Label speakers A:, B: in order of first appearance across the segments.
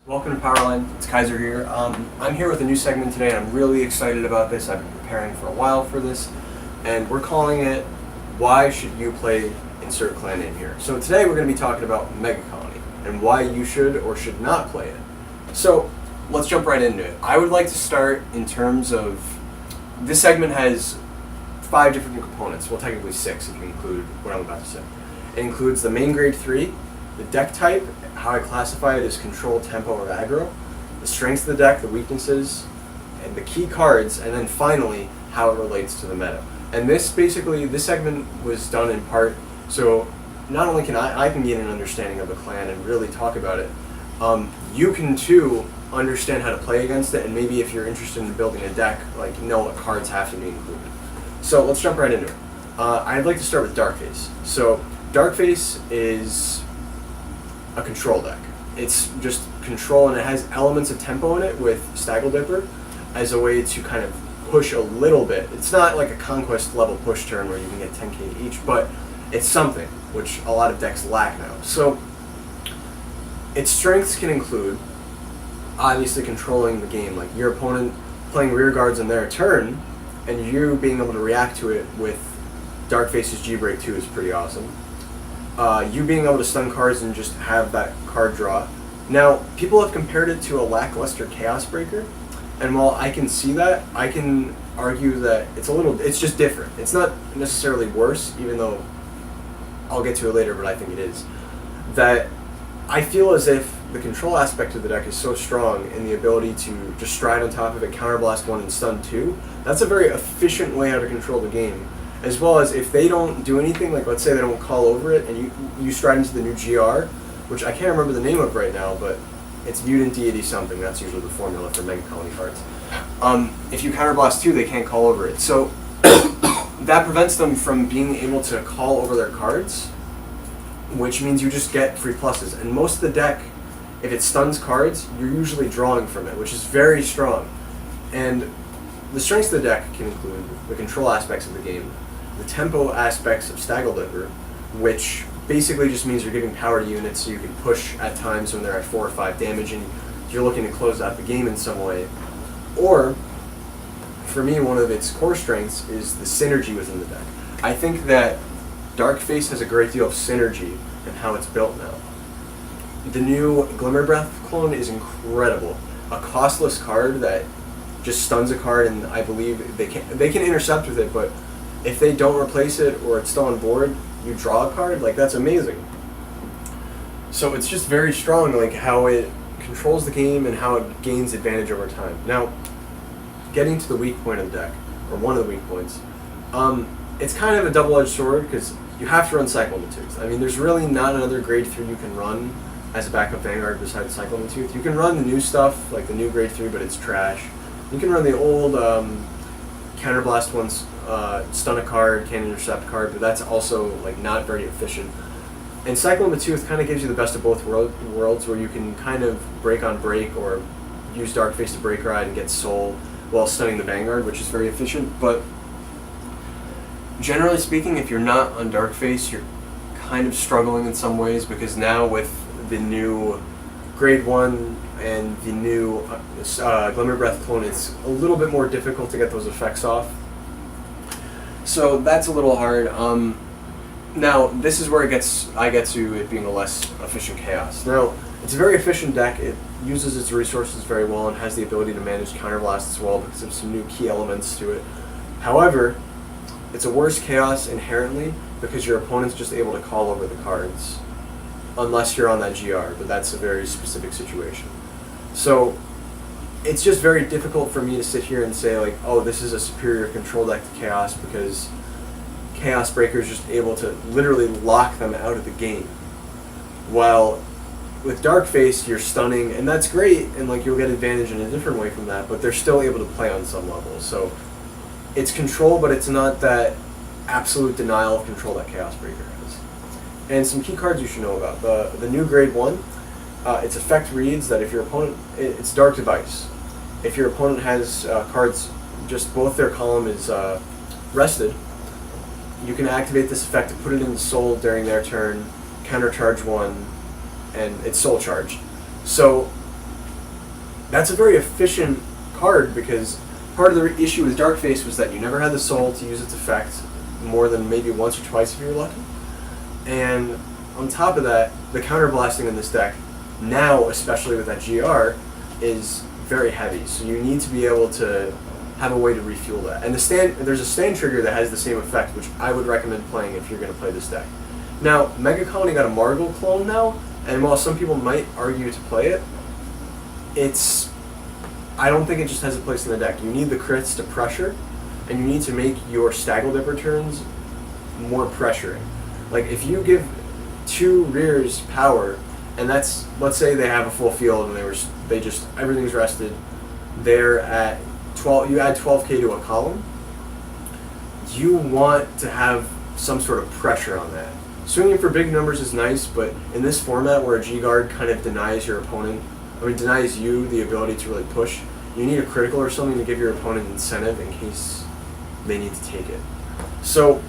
A: Welcome to Powerline, it's Kaiser here. I'm here with a new segment today and I'm really excited about this. I've been preparing for a while for this and we're calling it, Why Should You Play Insert Clan Name Here. So today we're going to be talking about Mega Colony and why you should or should not play it. So let's jump right into it. I would like to start in terms of, this segment has 5 different components, well technically 6 if you include what I'm about to say. It includes the main grade 3, the deck type, how I classify it as control, tempo, or aggro, the strengths of the deck, the weaknesses, and the key cards, and then finally how it relates to the meta. And this segment was done in part so not only can I can get an understanding of a clan and really talk about it, you can too understand how to play against it, and maybe if you're interested in building a deck, like know what cards have to be included. So let's jump right into it. I'd like to start with Darkface. So Darkface is a control deck. It's just control, and it has elements of tempo in it with Staggle Dipper as a way to kind of push a little bit. It's not like a conquest level push turn where you can get 10k each, but it's something which a lot of decks lack now. So its strengths can include obviously controlling the game, like your opponent playing rear guards on their turn and you being able to react to it with Darkface's G-Break 2 is pretty awesome. You being able to stun cards and just have that card draw. Now, people have compared it to a lackluster Chaos Breaker, and while I can see that, I can argue that it's just different. It's not necessarily worse, even though I'll get to it later, but I think it is. That I feel as if the control aspect of the deck is so strong in the ability to just stride on top of it, counterblast 1 and stun 2. That's a very efficient way how to control the game. As well as if they don't do anything, like let's say they don't call over it and you stride into the new GR, which I can't remember the name of right now, but it's Mutant Deity something, that's usually the formula for Mega Colony cards. If you counterblast 2, they can't call over it. So that prevents them from being able to call over their cards, which means you just get free pluses. And most of the deck, if it stuns cards, you're usually drawing from it, which is very strong. And the strengths of the deck can include the control aspects of the game, the tempo aspects of Staggle Dipper, which basically just means you're giving power to units so you can push at times when they're at 4 or 5 damage and you're looking to close out the game in some way. Or, for me, one of its core strengths is the synergy within the deck. I think that Darkface has a great deal of synergy in how it's built now. The new Glimmer Breath clone is incredible. A costless card that just stuns a card, and I believe they can intercept with it, but if they don't replace it or it's still on board, you draw a card. Like, that's amazing. So it's just very strong, like how it controls the game and how it gains advantage over time. Now, getting to the weak point of the deck, or one of the weak points, it's kind of a double-edged sword because you have to run Cyclone Tooth. I mean, there's really not another grade 3 you can run as a backup Vanguard besides Cyclone Tooth. You can run the new stuff, like the new grade 3, but it's trash. You can run the old Counterblast ones, stun a card, can intercept card, but that's also like not very efficient. And Cyclone Tooth kind of gives you the best of both worlds, where you can kind of break on break or use Darkface to break ride and get soul while stunning the Vanguard, which is very efficient. But generally speaking, if you're not on Darkface, you're kind of struggling in some ways, because now with the new grade 1 and the new Glimmer Breath clone, it's a little bit more difficult to get those effects off. So that's a little hard. Now, this is where I get to it being a less efficient Chaos. Now, it's a very efficient deck. It uses its resources very well and has the ability to manage Counterblast as well because of some new key elements to it. However, it's a worse Chaos inherently because your opponent's just able to call over the cards, unless you're on that GR, but that's a very specific situation. So it's just very difficult for me to sit here and say, like, oh, this is a superior control deck to Chaos, because Chaos Breaker is just able to literally lock them out of the game. While with Darkface, you're stunning, and that's great, and like you'll get advantage in a different way from that, but they're still able to play on some level. So it's control, but it's not that absolute denial of control that Chaos Breaker has. And some key cards you should know about. The new grade 1, its effect reads that if your opponent, it's Dark Device. If your opponent has cards, just both their column is rested, you can activate this effect to put it in the soul during their turn, countercharge 1, and it's soul charged. So that's a very efficient card, because part of the issue with Darkface was that you never had the soul to use its effect more than maybe once or twice if you were lucky. And on top of that, the counterblasting in this deck, now especially with that GR, is very heavy. So you need to be able to have a way to refuel that. And there's a stand trigger that has the same effect, which I would recommend playing if you're going to play this deck. Now, Mega Colony got a Margle clone now, and while some people might argue to play it, I don't think it just has a place in the deck. You need the crits to pressure, and you need to make your Staggle Dipper turns more pressuring. Like, if you give 2 rears power, and that's, let's say they have a full field and everything's rested, they're at 12, you add 12k to a column, you want to have some sort of pressure on that. Swinging for big numbers is nice, but in this format where a G-Guard kind of denies you the ability to really push, you need a critical or something to give your opponent incentive in case they need to take it. So,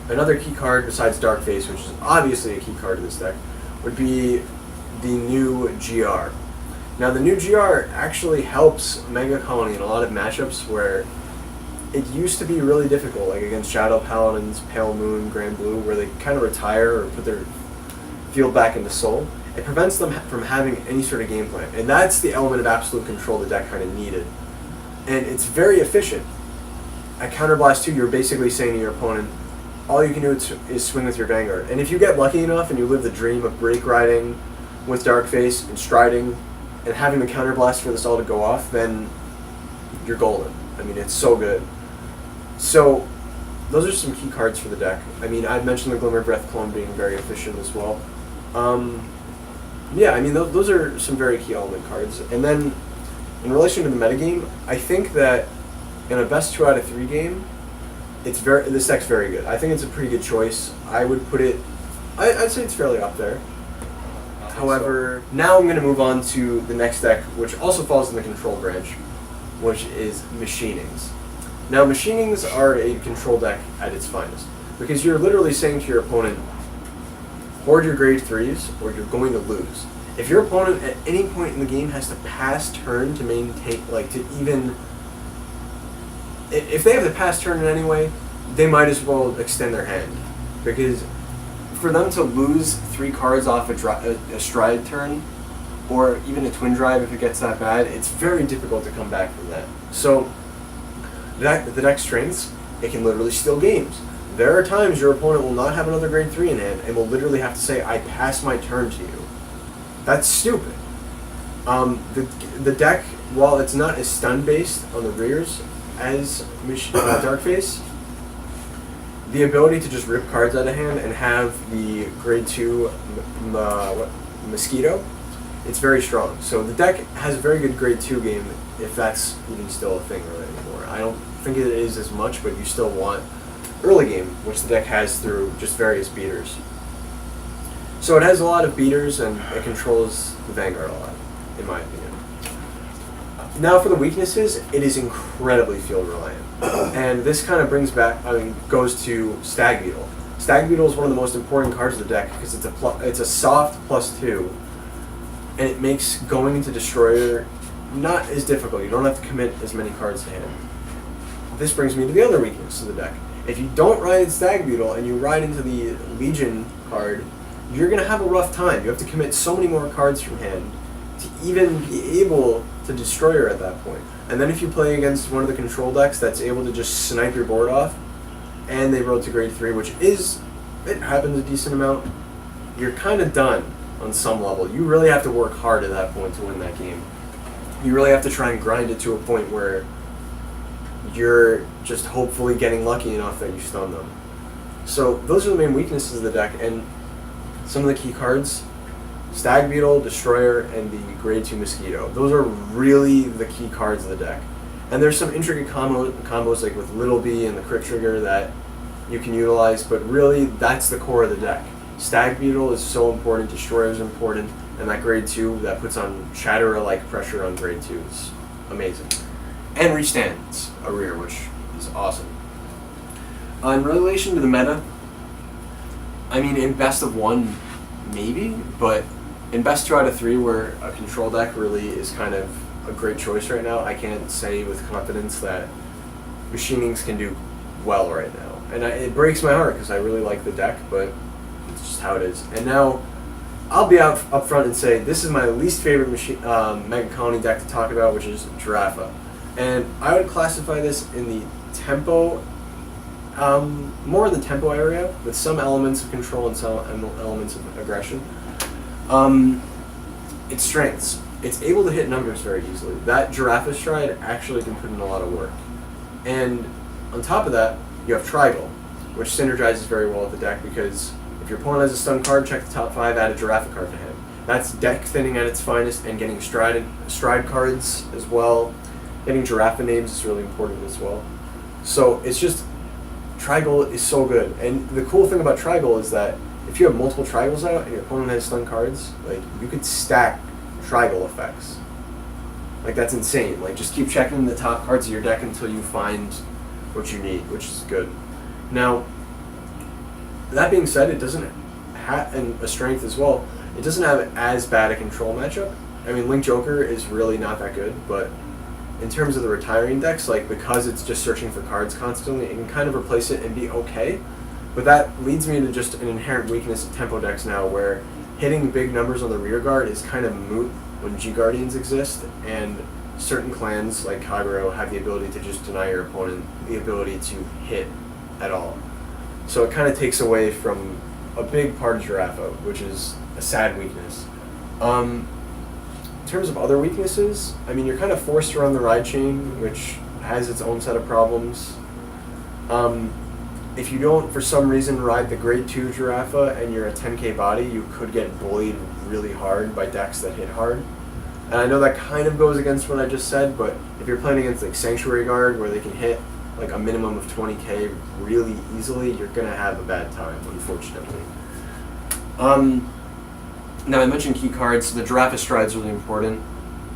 A: another key card besides Darkface, which is obviously a key card in this deck, would be the new GR. Now, the new GR actually helps Mega Colony in a lot of matchups where it used to be really difficult, like against Shadow Paladins, Pale Moon, Grand Blue, where they kind of retire or put their field back into Soul. It prevents them from having any sort of game plan. And that's the element of absolute control the deck kind of needed. And it's very efficient. At Counterblast 2, you're basically saying to your opponent, all you can do is swing with your Vanguard. And if you get lucky enough and you live the dream of break riding with Darkface and striding and having the Counterblast for this all to go off, then you're golden. I mean, it's so good. So, those are some key cards for the deck. I mean, I've mentioned the Glimmer Breath clone being very efficient as well. Yeah, I mean, those are some very key element cards. And then, in relation to the metagame, I think that in a best 2 out of 3 game, this deck's very good. I think it's a pretty good choice. I would put it, I'd say it's fairly up there. However, now I'm going to move on to the next deck, which also falls in the control branch, which is Machinings. Now, Machinings are a control deck at its finest, because you're literally saying to your opponent, hoard your grade 3s or you're going to lose. If your opponent at any point in the game has to pass turn to maintain, if they have the pass turn in any way, they might as well extend their hand, because for them to lose 3 cards off a stride turn, or even a twin drive if it gets that bad, it's very difficult to come back from that. So, the deck's strengths, it can literally steal games. There are times your opponent will not have another grade 3 in hand and will literally have to say, I pass my turn to you. That's stupid. The deck, while it's not as stun-based on the rears as Darkface, the ability to just rip cards out of hand and have the grade 2 Mosquito, it's very strong. So the deck has a very good grade 2 game, if that's even still a thing really anymore. I don't think it is as much, but you still want early game, which the deck has through just various beaters. So it has a lot of beaters, and it controls the Vanguard a lot, in my opinion. Now for the weaknesses, it is incredibly field reliant. And this kind of goes to Stag Beetle. Stag Beetle is one of the most important cards of the deck because it's a soft +2, and it makes going into Destroyer not as difficult. You don't have to commit as many cards to hand. This brings me to the other weakness of the deck. If you don't ride Stag Beetle and you ride into the Legion card, you're going to have a rough time. You have to commit so many more cards from hand to even be able to Destroyer at that point. And then if you play against one of the control decks that's able to just snipe your board off, and they roll to grade 3, it happens a decent amount, you're kind of done on some level. You really have to work hard at that point to win that game. You really have to try and grind it to a point where you're just hopefully getting lucky enough that you stun them. So those are the main weaknesses of the deck, and some of the key cards: Stag Beetle, Destroyer, and the grade 2 Mosquito. Those are really the key cards of the deck. And there's some intricate combos like with Little B and the Crit Trigger that you can utilize, but really that's the core of the deck. Stag Beetle is so important, Destroyer is important, and that grade 2 that puts on Chatterer-like pressure on grade 2 is amazing. And restands a rear, which is awesome. In relation to the meta, I mean, in best of one, maybe, but in best 2 out of 3, where a control deck really is kind of a great choice right now, I can't say with confidence that Machinings can do well right now. And it breaks my heart because I really like the deck, but it's just how it is. And now, I'll be up front and say this is my least favorite Mega Colony deck to talk about, which is Giraffa. And I would classify this in the tempo, more in the tempo area, with some elements of control and some elements of aggression. Its strengths. It's able to hit numbers very easily. That Giraffa stride actually can put in a lot of work. And on top of that, you have Trigal, which synergizes very well with the deck because if your opponent has a stun card, check the top 5, add a Giraffa card to him. That's deck thinning at its finest, and getting stride cards as well. Getting Giraffa names is really important as well. So it's just, Trigal is so good. And the cool thing about Trigal is that if you have multiple Trigals out and your opponent has stun cards, like, you could stack Trigal effects. Like, that's insane. Like, just keep checking the top cards of your deck until you find what you need, which is good. Now, that being said, it doesn't have, and a strength as well, it doesn't have as bad a control matchup. I mean, Link Joker is really not that good, but in terms of the retiring decks, like, because it's just searching for cards constantly, it can kind of replace it and be okay. But that leads me to just an inherent weakness of tempo decks now, where hitting big numbers on the rear guard is kind of moot when G-Guardians exist, and certain clans like Kagero have the ability to just deny your opponent the ability to hit at all. So it kind of takes away from a big part of Giraffa, which is a sad weakness. In terms of other weaknesses, I mean, you're kind of forced to run the ride chain, which has its own set of problems. If you don't, for some reason, ride the grade 2 Giraffa and you're a 10k body, you could get bullied really hard by decks that hit hard. And I know that kind of goes against what I just said, but if you're playing against like Sanctuary Guard, where they can hit like a minimum of 20k really easily, you're going to have a bad time, unfortunately. Now, I mentioned key cards. The Giraffa stride is really important.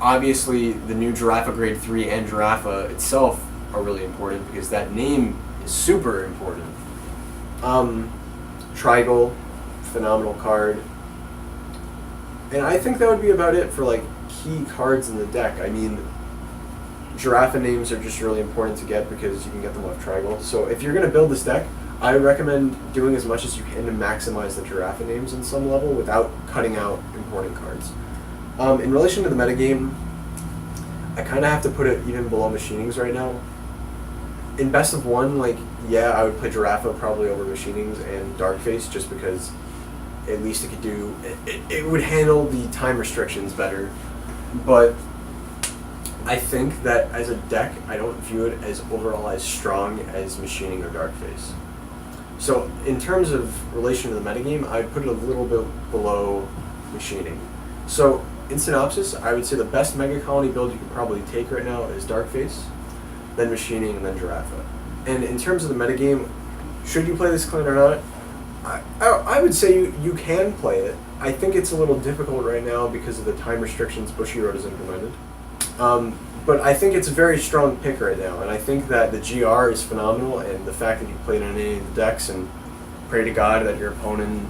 A: Obviously, the new Giraffa grade 3 and Giraffa itself are really important because that name is super important. Trigal, phenomenal card. And I think that would be about it for like key cards in the deck. I mean, Giraffa names are just really important to get because you can get them off Trigal. So if you're going to build this deck, I recommend doing as much as you can to maximize the Giraffa names on some level without cutting out important cards. In relation to the metagame, I kind of have to put it even below Machinings right now. In best of one, like, yeah, I would play Giraffa probably over Machinings and Darkface just because at least it could do, it would handle the time restrictions better. But I think that as a deck, I don't view it as overall as strong as Machining or Darkface. So in terms of relation to the metagame, I'd put it a little bit below Machining. So in synopsis, I would say the best Mega Colony build you could probably take right now is Darkface, then Machining, and then Giraffa. And in terms of the metagame, should you play this clan or not? I would say you can play it. I think it's a little difficult right now because of the time restrictions Bushiroad has implemented. But I think it's a very strong pick right now, and I think that the GR is phenomenal, and the fact that you played on any of the decks and pray to God that your opponent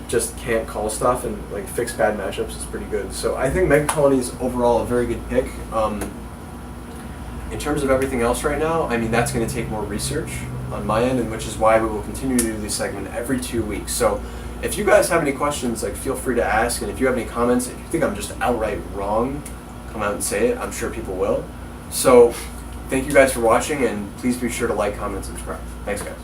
A: just can't call stuff and like fix bad matchups is pretty good. So I think Mega Colony is overall a very good pick. In terms of everything else right now, I mean, that's going to take more research on my end, and which is why we will continue to do this segment every 2 weeks. So if you guys have any questions, like, feel free to ask, and if you have any comments, if you think I'm just outright wrong, come out and say it. I'm sure people will. So thank you guys for watching, and please be sure to like, comment, and subscribe. Thanks, guys.